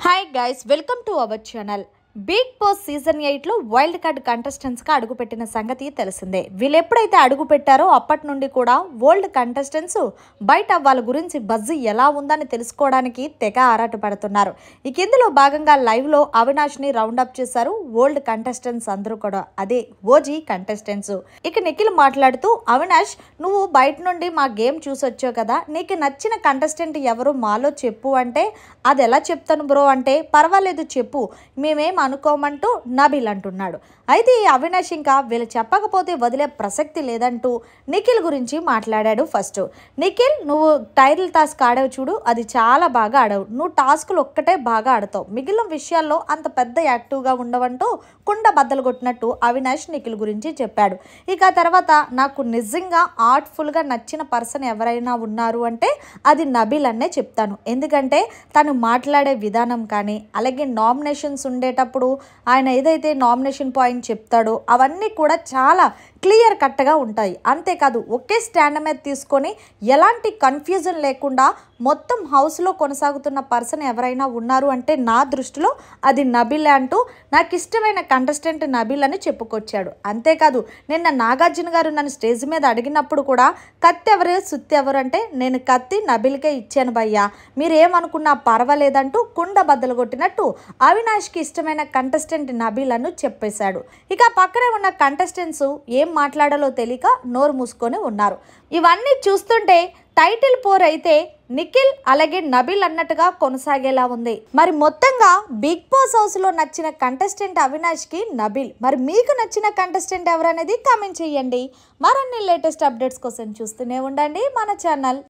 Hi guys, welcome to our channel. Bigg Boss season 8లో wild card కంటెస్టెంట్స్గా అడుగుపెట్టిన సంగతి తెలిసిందే. వీళ్ళు ఎప్పుడైతే అడుగు పెట్టారో అప్పటి నుండి కూడా ఓల్డ్ కంటెస్టెంట్స్ బయట వాళ్ళ గురించి బజ్జి ఎలా ఉందని తెలుసుకోవడానికి తెగ ఆరాటపడుతున్నారు. ఇక ఇందులో భాగంగా లైవ్లో అవినాష్ని రౌండప్ చేశారు ఓల్డ్ కంటెస్టెంట్స్ అందరూ కూడా, అదే ఓజీ కంటెస్టెంట్స్. ఇక నిఖిల్ మాట్లాడుతూ, అవినాష్, నువ్వు బయట నుండి మా గేమ్ చూసొచ్చావు కదా, నీకు నచ్చిన కంటెస్టెంట్ ఎవరు మాలో చెప్పు అంటే, అది ఎలా చెప్తాను బ్రో అంటే, పర్వాలేదు చెప్పు, మేమేం అనుకోమంటూ నబీల్ అంటున్నాడు. అయితే ఈ అవినాష్ ఇంకా వీళ్ళు చెప్పకపోతే వదిలే ప్రసక్తి లేదంటూ నిఖిల్ గురించి మాట్లాడాడు. ఫస్ట్, నిఖిల్, నువ్వు టైటిల్ టాస్క్ ఆడావు చూడు, అది చాలా బాగా ఆడావు. నువ్వు టాస్కులు ఒక్కటే బాగా ఆడతావు, మిగిలిన విషయాల్లో అంత పెద్ద యాక్టివ్గా ఉండవంటూ కుండ బద్దలు కొట్టినట్టు అవినాష్ నిఖిల్ గురించి చెప్పాడు. ఇక తర్వాత, నాకు నిజంగా ఆర్ట్ఫుల్గా నచ్చిన పర్సన్ ఎవరైనా ఉన్నారు అంటే అది నబీల్ అనే చెప్తాను. ఎందుకంటే తను మాట్లాడే విధానం కానీ, అలాగే నామినేషన్స్ ఉండేటప్పుడు ఆయన ఏదైతే నామినేషన్ పాయింట్ చెప్తాడో అవన్నీ కూడా చాలా క్లియర్ కట్గా ఉంటాయి. అంతేకాదు, ఒకే స్టాండ్ మీద తీసుకొని ఎలాంటి కన్ఫ్యూజన్ లేకుండా మొత్తం హౌస్లో కొనసాగుతున్న పర్సన్ ఎవరైనా ఉన్నారు అంటే నా దృష్టిలో అది నబీల్ అంటూ నాకు ఇష్టమైన కంటెస్టెంట్ నబీల్ అని చెప్పుకొచ్చాడు. అంతేకాదు, నిన్న నాగార్జున గారు నన్ను స్టేజ్ మీద అడిగినప్పుడు కూడా కత్తి ఎవరు సుత్తి ఎవరు అంటే, నేను కత్తి నబీల్కే ఇచ్చాను భయ్యా, మీరేమనుకున్నా పర్వాలేదంటూ కుండ బద్దలు కొట్టినట్టు అవినాష్కి ఇష్టమైన కంటెస్టెంట్ నబీల్ అని చెప్పేశాడు. ఇక పక్కనే ఉన్న కంటెస్టెంట్స్ ఏం మాట్లాడాలో తెలియక నోరు మూసుకొని ఉన్నారు. ఇవన్నీ చూస్తుంటే టైటిల్ పోర్ అయితే నిఖిల్ అలాగే నబీల్ అన్నట్టుగా కొనసాగేలా ఉంది. మరి మొత్తంగా బిగ్ బాస్ హౌస్లో నచ్చిన కంటెస్టెంట్ అవినాష్కి నబీల్. మరి మీకు నచ్చిన కంటెస్టెంట్ ఎవరనేది కామెంట్ చేయండి. మరిన్ని లేటెస్ట్ అప్డేట్స్ కోసం చూస్తూనే ఉండండి మన ఛానల్.